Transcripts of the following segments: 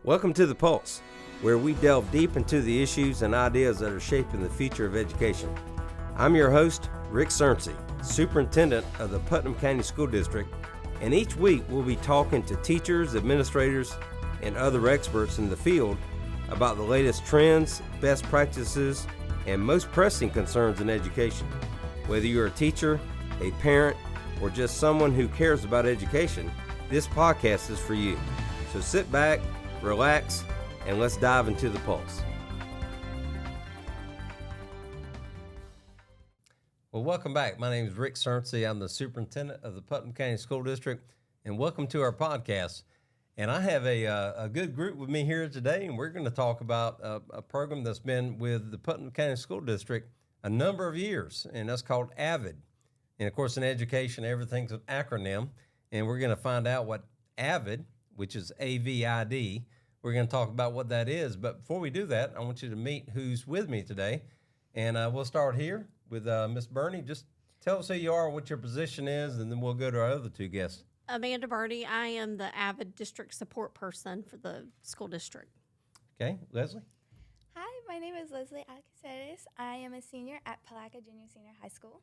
Welcome to The Pulse, where we delve deep into the issues and ideas that are shaping the future of education. I'm your host, Rick Cerncy, Superintendent of the Putnam County School District, and each week we'll be talking to teachers, administrators, and other experts in the field about the latest trends, best practices, and most pressing concerns in education. Whether you're a teacher, a parent, or just someone who cares about education, this podcast is for you. So sit back, relax, and let's dive into the pulse. Well, welcome back. My name is Rick Cerncy. I'm the superintendent of the Putnam County School District, and welcome to our podcast. And I have a good group with me here today, and we're going to talk about a program that's been with the Putnam County School District a number of years, and that's called AVID. And, of course, in education, everything's an acronym, and we're going to find out what AVID, which is AVID, we're going to talk about what that is. But before we do that, I want you to meet who's with me today. And we'll start here with Miss Bernie. Just tell us who you are, what your position is, and then we'll go to our other two guests. Amanda Birdie. I am the AVID district support person for the school district. Okay, Leslie? Hi, my name is Leslie Alcaceres. I am a senior at Palatka Junior Senior High School.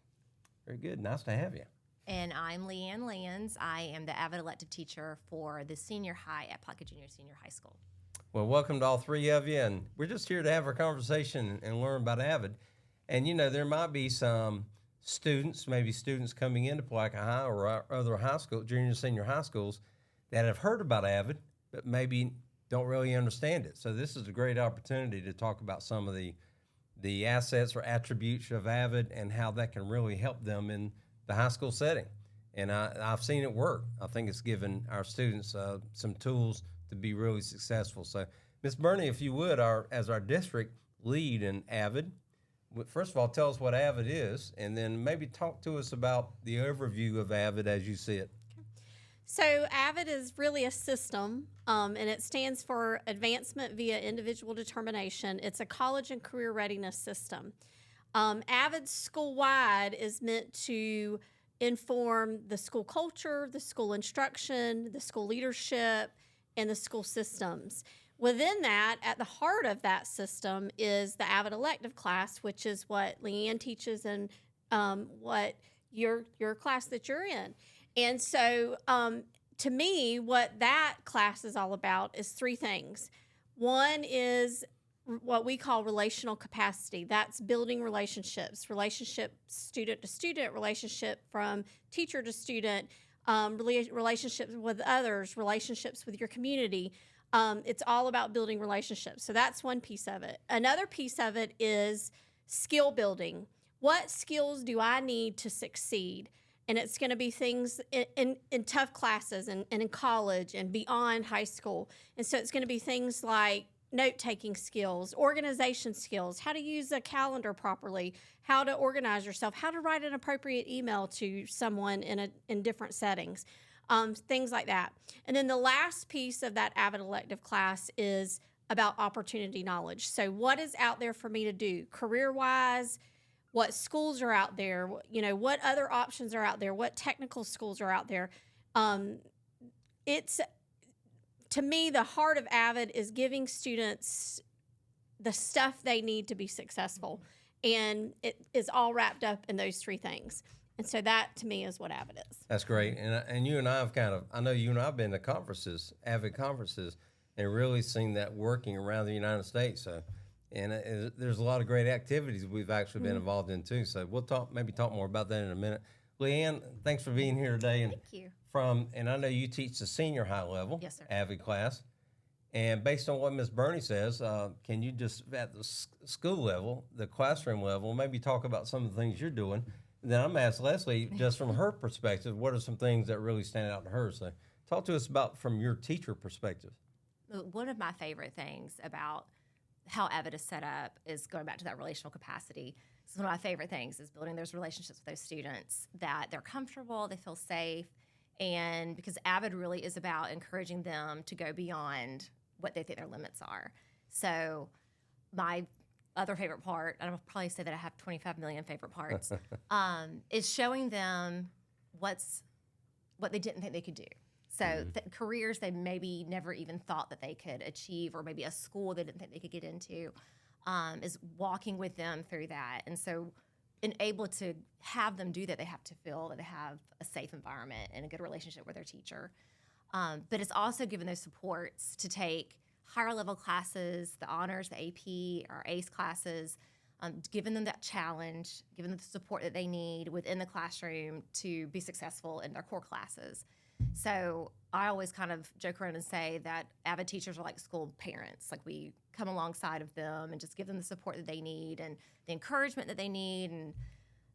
Very good. Nice to have you. And I'm Leanne Lands. I am the AVID elective teacher for the senior high at Palatka Junior Senior High School. Well, welcome to all three of you, and we're just here to have a conversation and learn about AVID. And, you know, there might be some students, maybe students coming into Palatka High or other high school, junior and senior high schools, that have heard about AVID, but maybe don't really understand it. So this is a great opportunity to talk about some of the assets or attributes of AVID and how that can really help them in the high school setting. And I've seen it work. I think it's given our students some tools to be really successful. So, Ms. Bernie, if you would, as our district lead in AVID, first of all, tell us what AVID is, and then maybe talk to us about the overview of AVID as you see it. So AVID is really a system, and it stands for Advancement via Individual Determination. It's a college and career readiness system. AVID school-wide is meant to inform the school culture, the school instruction, the school leadership, and the school systems. Within that, at the heart of that system is the AVID elective class, which is what Leanne teaches and what your class that you're in. And so to me, what that class is all about is three things. One is what we call relational capacity. That's building relationships, relationship student to student, relationship from teacher to student, relationships with others, relationships with your community. It's all about building relationships. So that's one piece of it. Another piece of it is skill building. What skills do I need to succeed? And it's going to be things in tough classes and in college and beyond high school. And so it's going to be things like note-taking skills, organization skills, how to use a calendar properly, how to organize yourself, how to write an appropriate email to someone in different settings, things like that. And then the last piece of that AVID elective class is about opportunity knowledge. So what is out there for me to do career-wise? What schools are out there? You know, what other options are out there? What technical schools are out there? To me, the heart of AVID is giving students the stuff they need to be successful. And it is all wrapped up in those three things. And so that, to me, is what AVID is. That's great. And you and I have I know you and I have been to conferences, AVID conferences, and really seen that working around the United States. So, there's a lot of great activities we've actually been involved in, too. So we'll talk more about that in a minute. Leanne, thanks for being here today. Thank you. And I know you teach the senior high level, yes, sir, AVID class. And based on what Ms. Bernie says, can you just, at the school level, the classroom level, maybe talk about some of the things you're doing? And then I'm going to ask Leslie, just from her perspective, what are some things that really stand out to her? So talk to us about from your teacher perspective. One of my favorite things about how AVID is set up is going back to that relational capacity. So one of my favorite things is building those relationships with those students, that they're comfortable, they feel safe, and because AVID really is about encouraging them to go beyond what they think their limits are. So my other favorite part, and I'll probably say that I have 25 million favorite parts, is showing them what they didn't think they could do. So careers they maybe never even thought that they could achieve, or maybe a school they didn't think they could get into, is walking with them through that. And so, and able to have them do that, they have to feel that they have a safe environment and a good relationship with their teacher. But it's also given those supports to take higher level classes, the honors, the AP, or ACE classes, giving them that challenge, giving them the support that they need within the classroom to be successful in their core classes. So I always kind of joke around and say that AVID teachers are like school parents. Like we come alongside of them and just give them the support that they need and the encouragement that they need and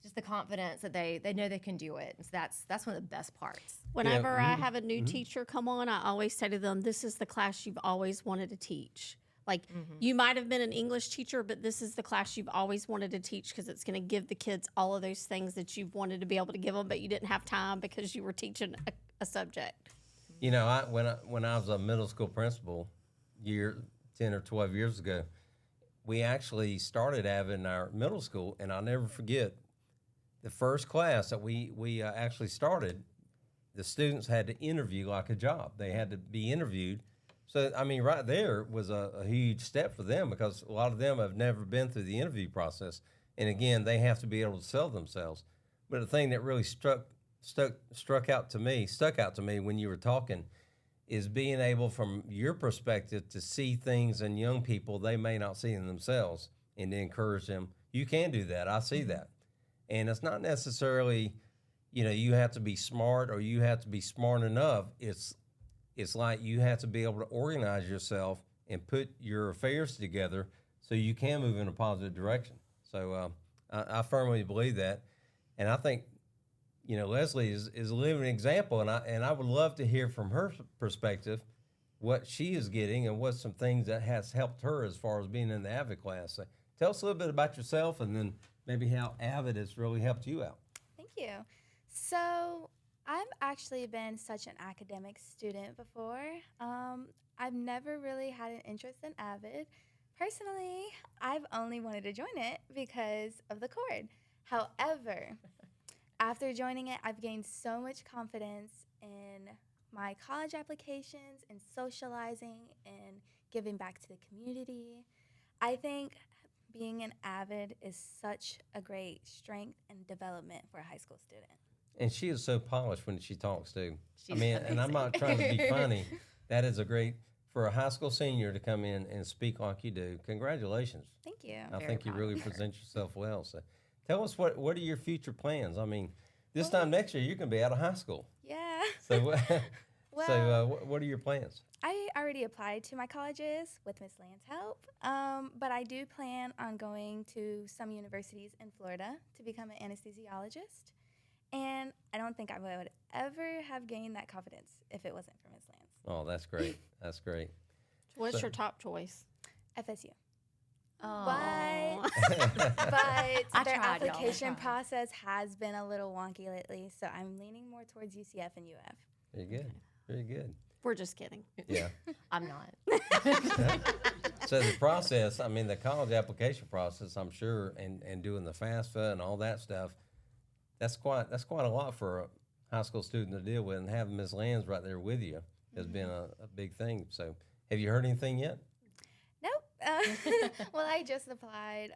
just the confidence that they know they can do it. And so that's one of the best parts. Whenever I have a new teacher come on, I always say to them, this is the class you've always wanted to teach. Like you might have been an English teacher, but this is the class you've always wanted to teach because it's going to give the kids all of those things that you've wanted to be able to give them, but you didn't have time because you were teaching a subject. You know, when I was a middle school principal 10 or 12 years ago, we actually started AVID in our middle school, and I'll never forget the first class that we actually started. The students had to interview like a job. They had to be interviewed. So, I mean, right there was a huge step for them because a lot of them have never been through the interview process. And again, they have to be able to sell themselves. But the thing that really stuck out to me when you were talking is being able, from your perspective, to see things in young people they may not see in themselves and to encourage them. You can do that. I see that. And it's not necessarily, you have to be smart or you have to be smart enough. It's like you have to be able to organize yourself and put your affairs together so you can move in a positive direction. So I firmly believe that. And I think, Leslie is a living example. And I would love to hear from her perspective what she is getting and what some things that has helped her as far as being in the AVID class. So tell us a little bit about yourself and then maybe how AVID has really helped you out. Thank you. So I've actually been such an academic student before. I've never really had an interest in AVID. Personally, I've only wanted to join it because of the cord. However, after joining it, I've gained so much confidence in my college applications and socializing and giving back to the community. I think being an AVID is such a great strength and development for a high school student. And she is so polished when she talks too. She's and I'm not trying to be funny. That is for a high school senior to come in and speak like you do. Congratulations. Thank you. I think you really present yourself well. So tell us what are your future plans? I mean, this time next year, you're going to be out of high school. Yeah. So, what are your plans? I already applied to my colleges with Miss Land's help, but I do plan on going to some universities in Florida to become an anesthesiologist. And I don't think I would ever have gained that confidence if it wasn't for Ms. Lance. Oh, that's great. That's great. What's your top choice? FSU. Oh. But their tried, y'all. application process has been a little wonky lately, so I'm leaning more towards UCF and UF. Very good. Very good. We're just kidding. Yeah. I'm not. So the process, I mean, the college application process, I'm sure, and doing the FAFSA and all that stuff, that's quite a lot for a high school student to deal with, and having Ms. Lands right there with you has been a big thing. So have you heard anything yet? Nope. Well, I just applied.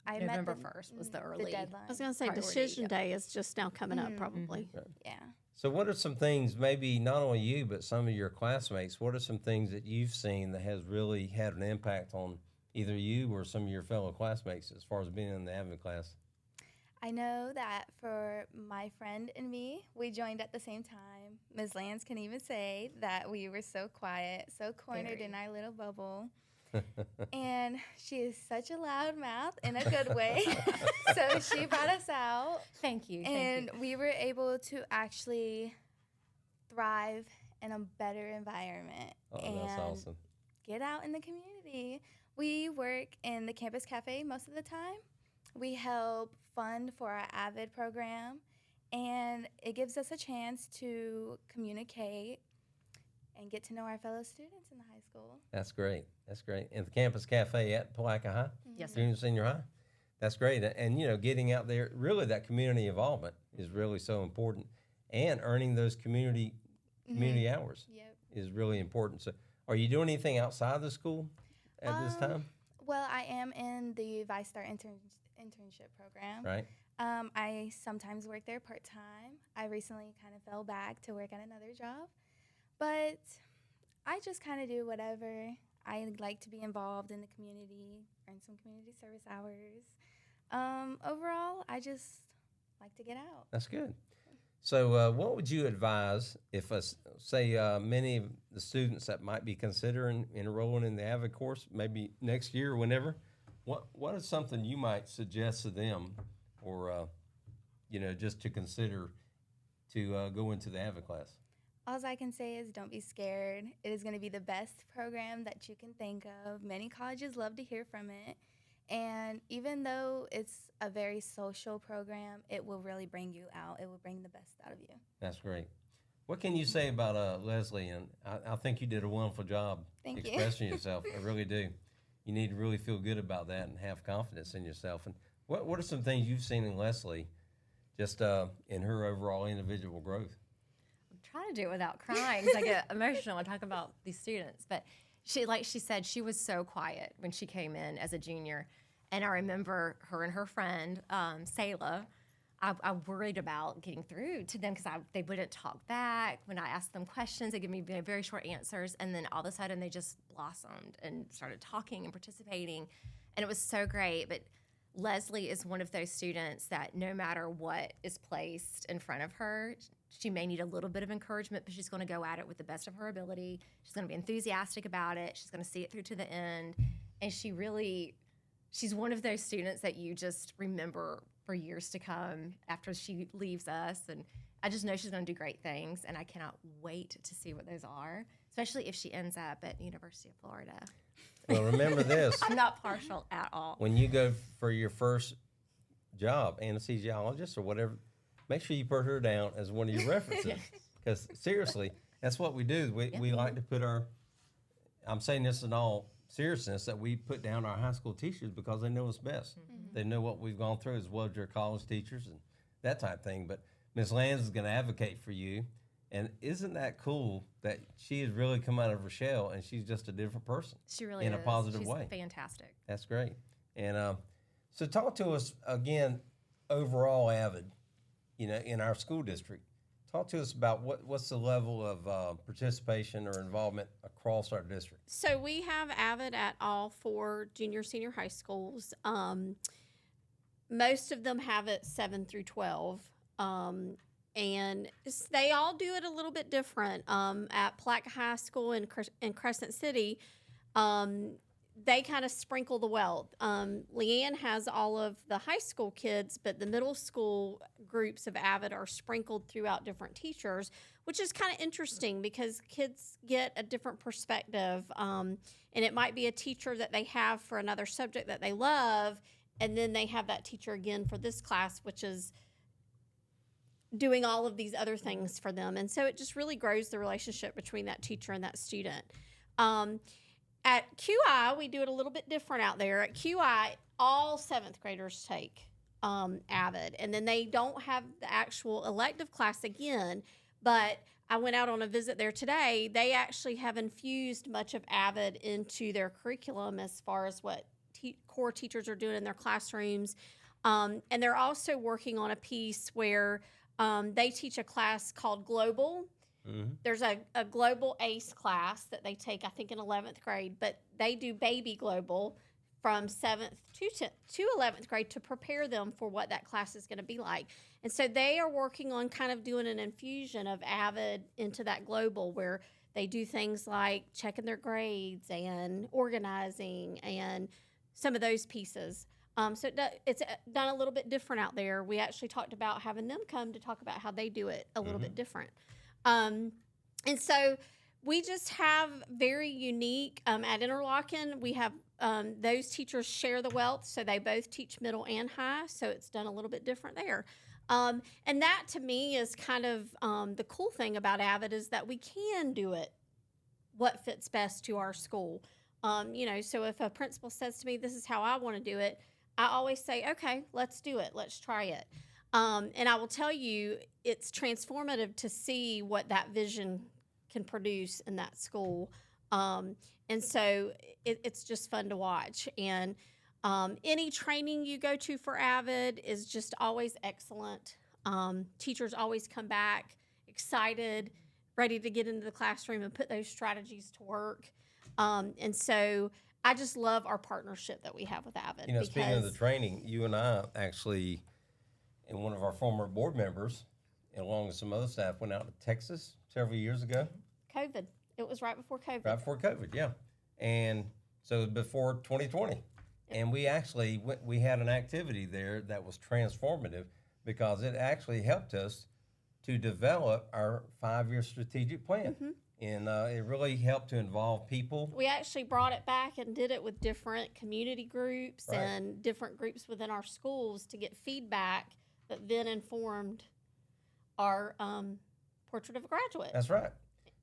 November 1st was the early deadline. I was going to say priority, decision day is just now coming up probably. Yeah. So what are some things, maybe not only you, but some of your classmates, what are some things that you've seen that has really had an impact on either you or some of your fellow classmates as far as being in the AVID class? I know that for my friend and me, we joined at the same time. Ms. Lance can even say that we were so quiet, so cornered in our little bubble. And she is such a loud mouth in a good way. So she brought us out. Thank you. And we were able to actually thrive in a better environment. Oh, and that's awesome. get out in the community. We work in the campus cafe most of the time. We help fund for our AVID program, and it gives us a chance to communicate and get to know our fellow students in the high school. That's great. That's great. And the campus cafe at Palatka High? Yes, sir. Junior, senior high? That's great. And, getting out there, really that community involvement is really so important. And earning those community community hours Yep. is really important. So, are you doing anything outside the school at this time? Well, I am in the Vice Star internship program. Right. I sometimes work there part-time. I recently kind of fell back to work at another job. But I just kind of do whatever. I like to be involved in the community, earn some community service hours. Overall, I just like to get out. That's good. So, what would you advise if, say, many of the students that might be considering enrolling in the AVID course, maybe next year or whenever? What is something you might suggest to them, or just to consider to go into the AVID class? All I can say is don't be scared. It is going to be the best program that you can think of. Many colleges love to hear from it. And even though it's a very social program, it will really bring you out. It will bring the best out of you. That's great. What can you say about Leslie? And I think you did a wonderful job Thank you. expressing yourself. I really do. You need to really feel good about that and have confidence in yourself. And what are some things you've seen in Leslie, just in her overall individual growth? I'm trying to do it without crying because I get emotional when I talk about these students. But she, like she said, she was so quiet when she came in as a junior. And I remember her and her friend, Sayla, I worried about getting through to them because they wouldn't talk back. When I asked them questions, they give me very short answers. And then all of a sudden, they just blossomed and started talking and participating. And it was so great. But Leslie is one of those students that no matter what is placed in front of her, she may need a little bit of encouragement, but she's going to go at it with the best of her ability. She's going to be enthusiastic about it. She's going to see it through to the end. And she's one of those students that you just remember for years to come after she leaves us. And I just know she's going to do great things, and I cannot wait to see what those are, especially if she ends up at University of Florida. Well, remember this. I'm not partial at all. When you go for your first job, anesthesiologist or whatever, make sure you put her down as one of your references. Because seriously, that's what we do. We like to put I'm saying this in all seriousness, that we put down our high school teachers because they know us best. Mm-hmm. They know what we've gone through as well as your college teachers and that type of thing. But Ms. Lands is going to advocate for you. And isn't that cool that she has really come out of her shell and she's just a different person? She really in is. a positive She's way. Fantastic. That's great. And so talk to us again, overall AVID, in our school district. Talk to us about what's the level of participation or involvement across our district. So we have AVID at all 4 junior, senior high schools. Most of them have it 7 through 12. And they all do it a little bit different. At Palatka High School in Crescent City, they kind of sprinkle the wealth. Leanne has all of the high school kids, but the middle school groups of AVID are sprinkled throughout different teachers, which is kind of interesting because kids get a different perspective. And it might be a teacher that they have for another subject that they love, and then they have that teacher again for this class, which is doing all of these other things for them. And so it just really grows the relationship between that teacher and that student. At QI, we do it a little bit different out there. At QI, all 7th graders take AVID, and then they don't have the actual elective class again, but I went out on a visit there today. They actually have infused much of AVID into their curriculum as far as what core teachers are doing in their classrooms. And they're also working on a piece where they teach a class called Global. Mm-hmm. There's a global ACE class that they take, I think, in 11th grade, but they do baby global from 7th to 11th grade to prepare them for what that class is going to be like. And so they are working on kind of doing an infusion of AVID into that global where they do things like checking their grades and organizing and some of those pieces. So it's done a little bit different out there. We actually talked about having them come to talk about how they do it a little bit different. And so we just have very unique, at Interlochen, we have those teachers share the wealth, so they both teach middle and high, so it's done a little bit different there. And that to me is kind of the cool thing about AVID is that we can do it what fits best to our school. So if a principal says to me, this is how I want to do it, I always say, okay, let's do it. Let's try it. And I will tell you, it's transformative to see what that vision can produce in that school. And so it's just fun to watch. And any training you go to for AVID is just always excellent. Teachers always come back excited, ready to get into the classroom and put those strategies to work. And so I just love our partnership that we have with AVID. You know, speaking of the training, you and I actually, and one of our former board members, along with some other staff, went out to Texas several years ago. COVID. It was right before COVID. Right before COVID, yeah. And so before 2020. And we actually we had an activity there that was transformative because it actually helped us to develop our 5-year strategic plan. And it really helped to involve people. We actually brought it back and did it with different community groups and different groups within our schools to get feedback that then informed our portrait of a graduate. That's right.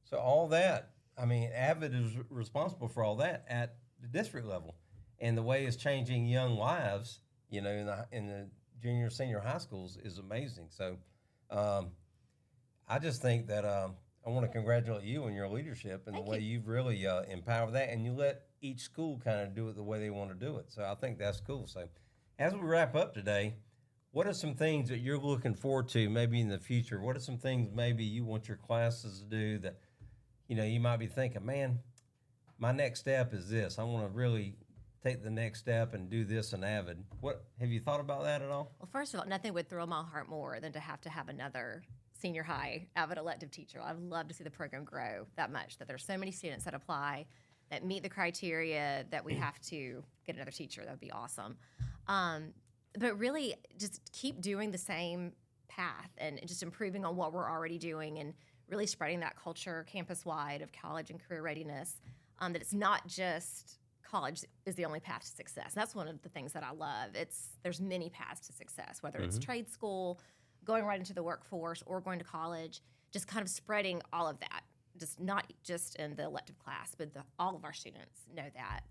So all that, I mean, AVID is responsible for all that at the district level. And the way it's changing young lives, you know, in the junior, senior high schools is amazing. So I just think that I want to congratulate you on your leadership and the way you've really empowered that. And you let each school kind of do it the way they want to do it. So I think that's cool. So as we wrap up today, what are some things that you're looking forward to maybe in the future? What are some things maybe you want your classes to do that, you know, you might be thinking, man, my next step is this. I want to really take the next step and do this in AVID. What have you thought about that at all? Well, first of all, nothing would thrill my heart more than to have another senior high AVID elective teacher. I'd love to see the program grow that much, that there's so many students that apply that meet the criteria that we have to get another teacher. That would be awesome. But really just keep doing the same path and just improving on what we're already doing and really spreading that culture campus-wide of college and career readiness, that it's not just college is the only path to success. That's one of the things that I love. There's many paths to success, whether it's trade school, going right into the workforce, or going to college, just kind of spreading all of that, just not just in the elective class, but all of our students know that.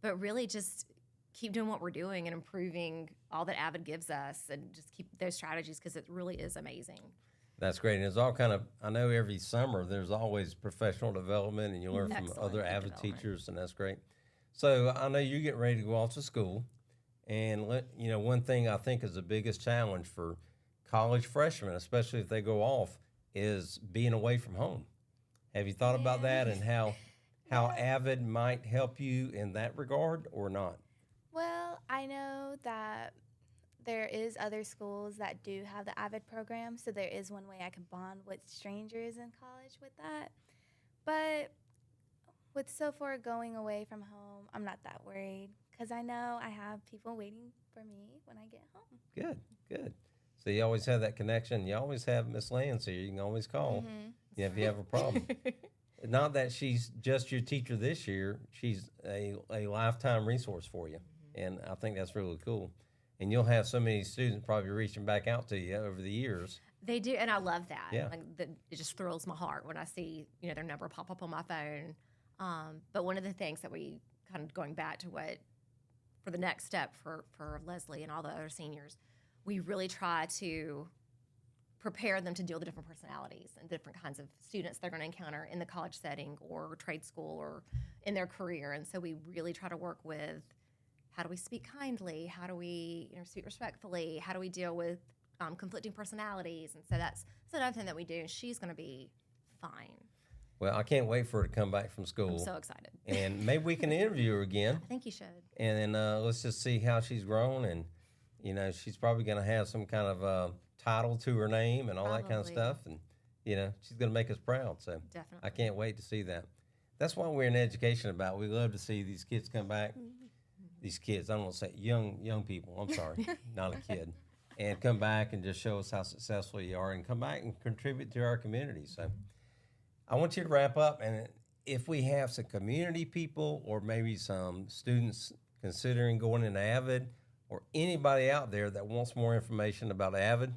But really just keep doing what we're doing and improving all that AVID gives us and just keep those strategies because it really is amazing. That's great. And it's all kind of, I know every summer there's always professional development and you learn from other AVID teachers, and that's great. So I know you're getting ready to go off to school. And, you know, one thing I think is the biggest challenge for college freshmen, especially if they go off, is being away from home. Have you thought about that and how AVID might help you in that regard or not? Well, I know that there is other schools that do have the AVID program, so there is one way I can bond with strangers in college with that. But with so far going away from home, I'm not that worried because I know I have people waiting for me when I get home. Good, good. So you always have that connection. You always have Miss Lance here. You can always call if you have a problem. Not that she's just your teacher this year. She's a lifetime resource for you. And I think that's really cool. And you'll have so many students probably reaching back out to you over the years. They do, and I love that. Yeah. It just thrills my heart when I see, you know, their number pop up on my phone. But one of the things that we kind of going back to what for the next step for Leslie and all the other seniors, we really try to prepare them to deal with the different personalities and different kinds of students they're going to encounter in the college setting or trade school or in their career. And so we really try to work with how do we speak kindly? How do we speak respectfully? How do we deal with conflicting personalities? And so that's another thing that we do, and she's going to be fine. Well, I can't wait for her to come back from school. I'm so excited. And maybe we can interview her again. I think you should. And then let's just see how she's grown. And, you know, she's probably going to have some kind of title to her name and all that kind of stuff. And, you know, she's going to make us proud. So Definitely. I can't wait to see that. That's what we're in education about. We love to see these kids come back. These kids, I don't want to say young people, I'm sorry, not a kid, and come back and just show us how successful you are and come back and contribute to our community. So I want you to wrap up, and if we have some community people or maybe some students considering going into AVID or anybody out there that wants more information about AVID,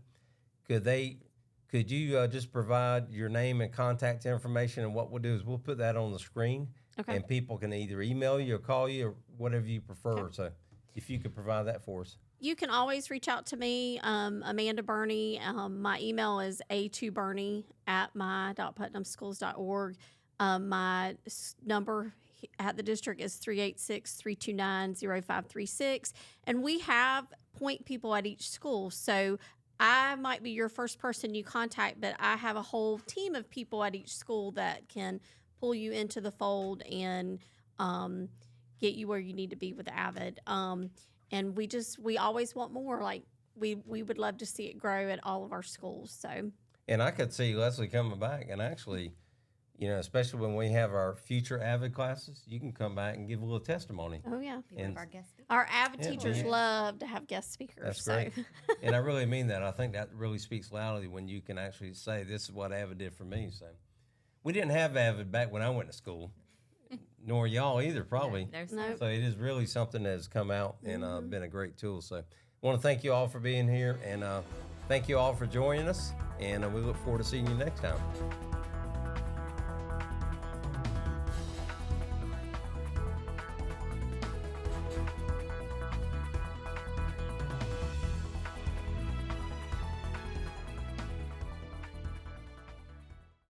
could you just provide your name and contact information, and what we'll do is we'll put that on the screen. Okay. And people can either email you or call you or whatever you prefer. Okay. So if you could provide that for us. You can always reach out to me, Amanda Burney. My email is a2burney@my.putnamschools.org. My number at the district is 386-329-0536. And we have point people at each school. So I might be your first person you contact, but I have a whole team of people at each school that can pull you into the fold and get you where you need to be with AVID. And we always want more. Like we would love to see it grow at all of our schools. So. And I could see Leslie coming back and actually, especially when we have our future AVID classes, you can come back and give a little testimony. Oh yeah. Be one of our guest speakers. Our AVID Yeah, teachers yeah. love to have guest speakers. That's so. great. And I really mean that. I think that really speaks loudly when you can actually say, this is what AVID did for me. So we didn't have AVID back when I went to school, nor y'all either, probably. No, No. So it is really something that has come out and been a great tool. So I want to thank you all for being here, and thank you all for joining us, and we look forward to seeing you next time.